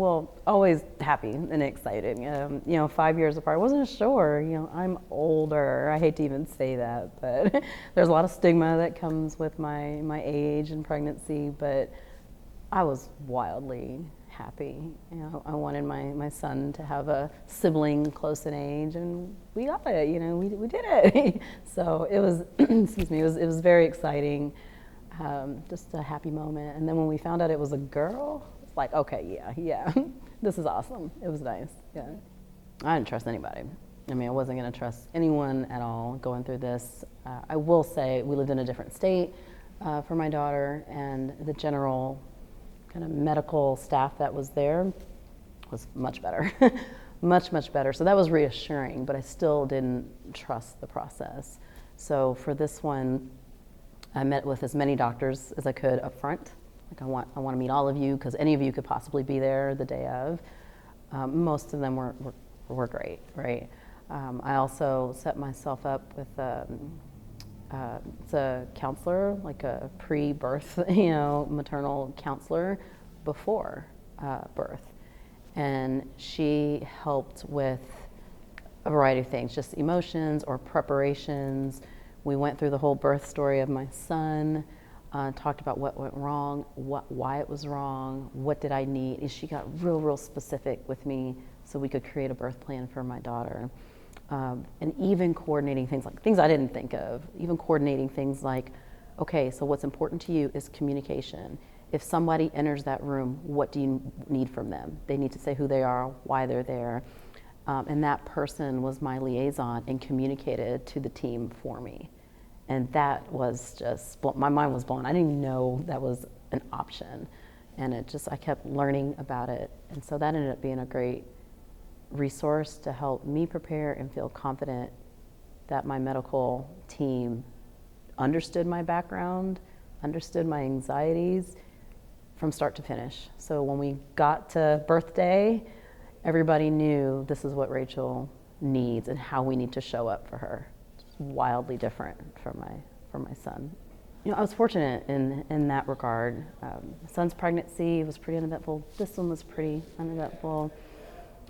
Well, always happy and excited. 5 years apart, I wasn't sure. I'm older. I hate to even say that, but there's a lot of stigma that comes with my age and pregnancy. But I was wildly happy. I wanted my son to have a sibling close in age, and we got it. We did it. So it was, excuse me, it was very exciting. Just a happy moment. And then when we found out it was a girl, it's like, okay, yeah, this is awesome. It was nice, yeah. I didn't trust anybody. I wasn't gonna trust anyone at all going through this. I will say we lived in a different state for my daughter, and the general kind of medical staff that was there was much better, much better. So that was reassuring, but I still didn't trust the process. So for this one, I met with as many doctors as I could up front. Like I want to meet all of you because any of you could possibly be there the day of. Most of them were great, right? I also set myself up with it's a counselor, like a pre-birth, maternal counselor before birth, and she helped with a variety of things, just emotions or preparations. We went through the whole birth story of my son, talked about what went wrong, why it was wrong, what did I need. And she got real specific with me so we could create a birth plan for my daughter. And even coordinating things I didn't think of, even coordinating things like, okay, so what's important to you is communication. If somebody enters that room, what do you need from them? They need to say who they are, why they're there. And that person was my liaison and communicated to the team for me. And that was just, my mind was blown. I didn't even know that was an option. And I kept learning about it. And so that ended up being a great resource to help me prepare and feel confident that my medical team understood my background, understood my anxieties from start to finish. So when we got to birthday, everybody knew this is what Rachael needs and how we need to show up for her. It's wildly different from my son. I was fortunate in that regard. My son's pregnancy was pretty uneventful. This one was pretty uneventful.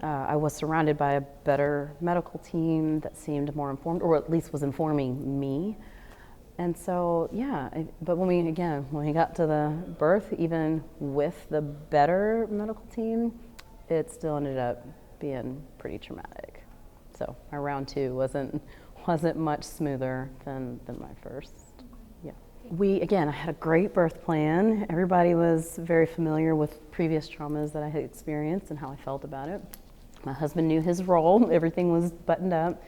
I was surrounded by a better medical team that seemed more informed, or at least was informing me. And so, yeah, but when we got to the birth, even with the better medical team, it still ended up being pretty traumatic. So my round two wasn't much smoother than my first. Yeah. I had a great birth plan. Everybody was very familiar with previous traumas that I had experienced and how I felt about it. My husband knew his role. Everything was buttoned up.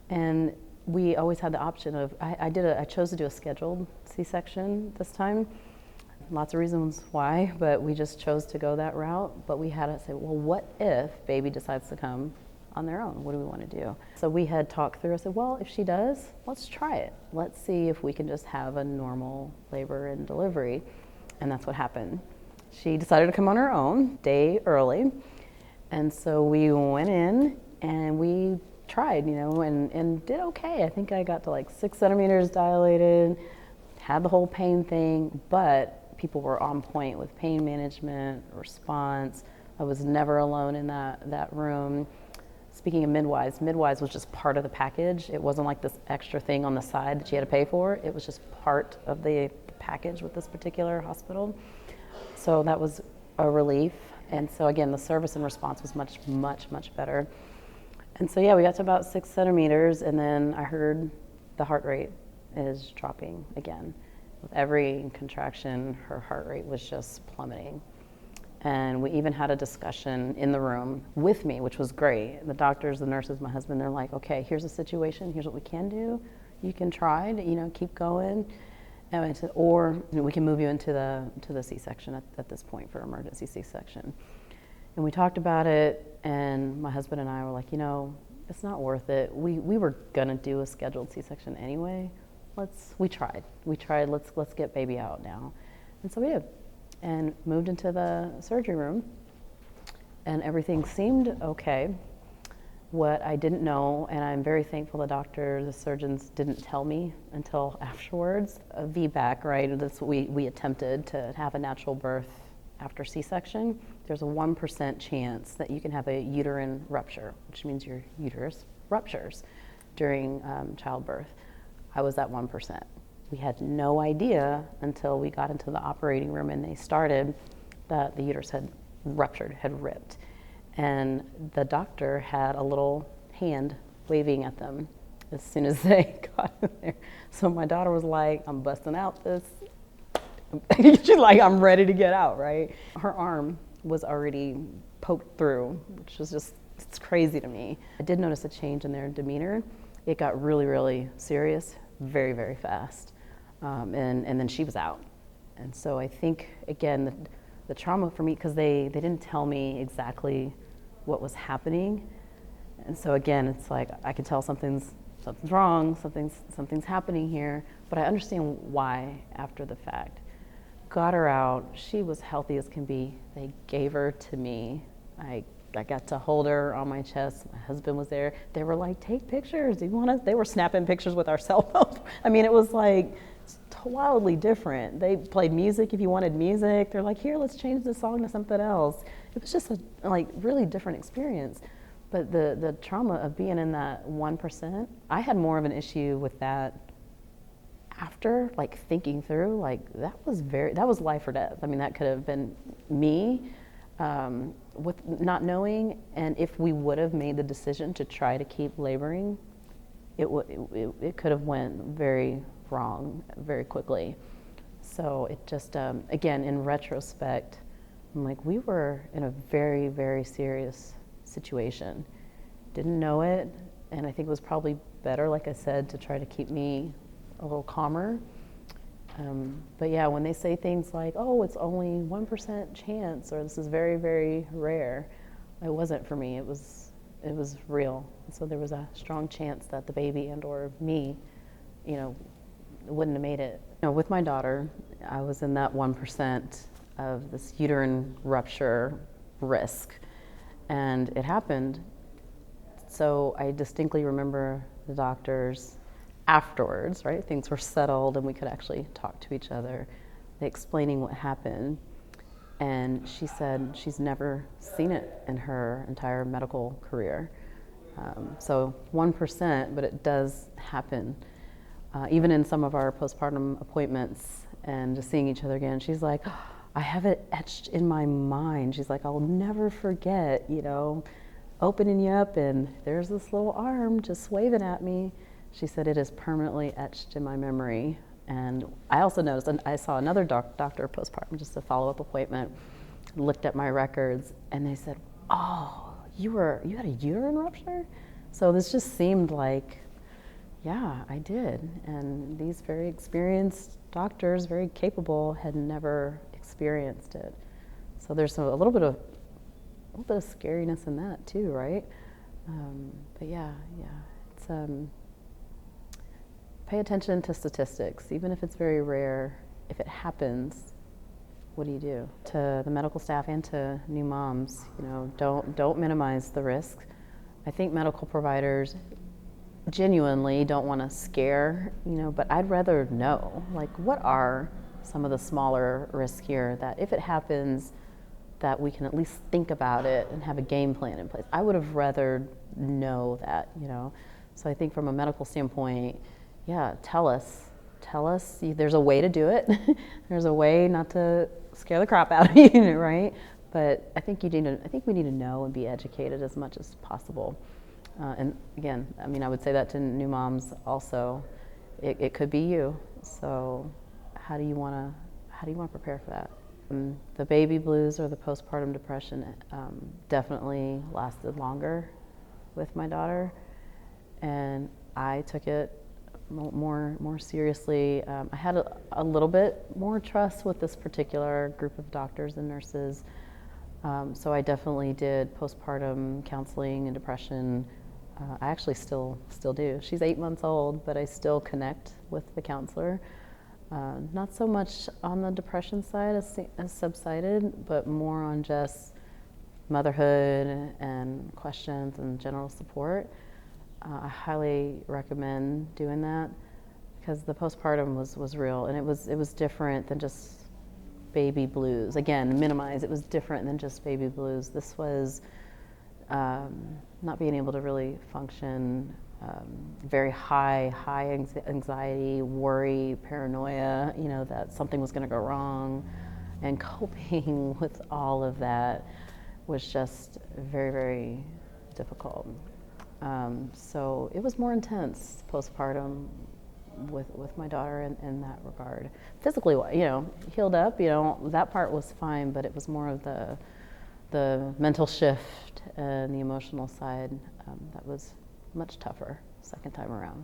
And we always had the option of, I chose to do a scheduled C-section this time. Lots of reasons why, but we just chose to go that route. But we had to say, well, what if baby decides to come on their own? What do we want to do? So we had talked through. I said, well, if she does, let's try it. Let's see if we can just have a normal labor and delivery. And that's what happened. She decided to come on her own, day early. And so we went in and we tried, and did okay. I think I got to like 6 centimeters dilated, had the whole pain thing, but people were on point with pain management, response. I was never alone in that room. Speaking of midwives was just part of the package. It wasn't like this extra thing on the side that you had to pay for. It was just part of the package with this particular hospital. So that was a relief. And so again, the service and response was much better. And so yeah, we got to about 6 centimeters, and then I heard the heart rate is dropping again. With every contraction, her heart rate was just plummeting. And we even had a discussion in the room with me, which was great. The doctors, the nurses, my husband, they're like, okay, here's the situation, here's what we can do. You can try to, keep going. And I said, or we can move you into the C-section at this point for emergency C-section. And we talked about it, and my husband and I were like, it's not worth it. We were gonna do a scheduled C-section anyway. We tried, let's get baby out now. And so we did, and moved into the surgery room, and everything seemed okay. What I didn't know, and I'm very thankful the surgeons didn't tell me until afterwards, a VBAC, right? That's what we attempted to have a natural birth after C-section. there's a 1% chance that you can have a uterine rupture, which means your uterus ruptures during childbirth. I was at 1%. We had no idea until we got into the operating room and they started that the uterus had ruptured, had ripped. And the doctor had a little hand waving at them as soon as they got in there. So my daughter was like, I'm busting out this. She's like, I'm ready to get out, right? Her arm was already poked through, which was just, it's crazy to me. I did notice a change in their demeanor. It got really, really serious very, very fast. And then she was out. And so I think, again, the trauma for me, because they didn't tell me exactly what was happening. And so again, it's like, I could tell something's wrong, something's happening here, but I understand why after the fact. Got her out, she was healthy as can be. They gave her to me. I got to hold her on my chest. My husband was there. They were like, take pictures. Do you want to? They were snapping pictures with our cell phones. I mean, it was like wildly different. They played music if you wanted music. They're like, here, let's change the song to something else. It was just a really different experience. But the trauma of being in that 1%, I had more of an issue with that after, like thinking through, like that was life or death. I mean, that could have been me with not knowing, and if we would have made the decision to try to keep laboring, it could have went very wrong very quickly. So it just, again, in retrospect, I'm like, we were in a very, very serious situation. Didn't know it, and I think it was probably better, like I said, to try to keep me a little calmer. But yeah, when they say things like, oh, it's only 1% chance, or this is very, very rare, it wasn't for me. It was real. So there was a strong chance that the baby and or me, wouldn't have made it. With my daughter, I was in that 1% of this uterine rupture risk, and it happened. So I distinctly remember the doctors afterwards, right? Things were settled and we could actually talk to each other, explaining what happened. And she said she's never seen it in her entire medical career. So 1%, but it does happen. Even in some of our postpartum appointments and just seeing each other again, she's like, oh, I have it etched in my mind. She's like, I'll never forget, opening you up and there's this little arm just waving at me. She said it is permanently etched in my memory. And I also noticed, and I saw another doctor postpartum, just a follow-up appointment, looked at my records, and they said, oh, you had a uterine rupture? So this just seemed like, yeah, I did. And these very experienced doctors, very capable, had never experienced it. So there's a little bit of scariness in that too, right? But yeah, it's pay attention to statistics, even if it's very rare. If it happens, what do you do? To the medical staff and to new moms, don't minimize the risk. I think medical providers genuinely don't want to scare, but I'd rather know, like, what are some of the smaller risks here that if it happens, that we can at least think about it and have a game plan in place. I would have rather know that, So I think from a medical standpoint, yeah, tell us. There's a way to do it. There's a way not to scare the crap out of you, right? But I think we need to know and be educated as much as possible. And again, I would say that to new moms also. It could be you. So how do you want to prepare for that? The baby blues or the postpartum depression definitely lasted longer with my daughter, and I took it more seriously. I had a little bit more trust with this particular group of doctors and nurses, so I definitely did postpartum counseling and depression. I actually still do. She's 8 months old, but I still connect with the counselor. Not so much on the depression side as subsided, but more on just motherhood and questions and general support. I highly recommend doing that because the postpartum was real, and it was different than just baby blues. Again, minimize, it was different than just baby blues. This was not being able to really function, very high anxiety, worry, paranoia, you know, that something was going to go wrong. And coping with all of that was just very, very difficult. So it was more intense postpartum with my daughter in that regard. Physically, you know, healed up, you know, that part was fine, but it was more of the mental shift and the emotional side that was much tougher second time around.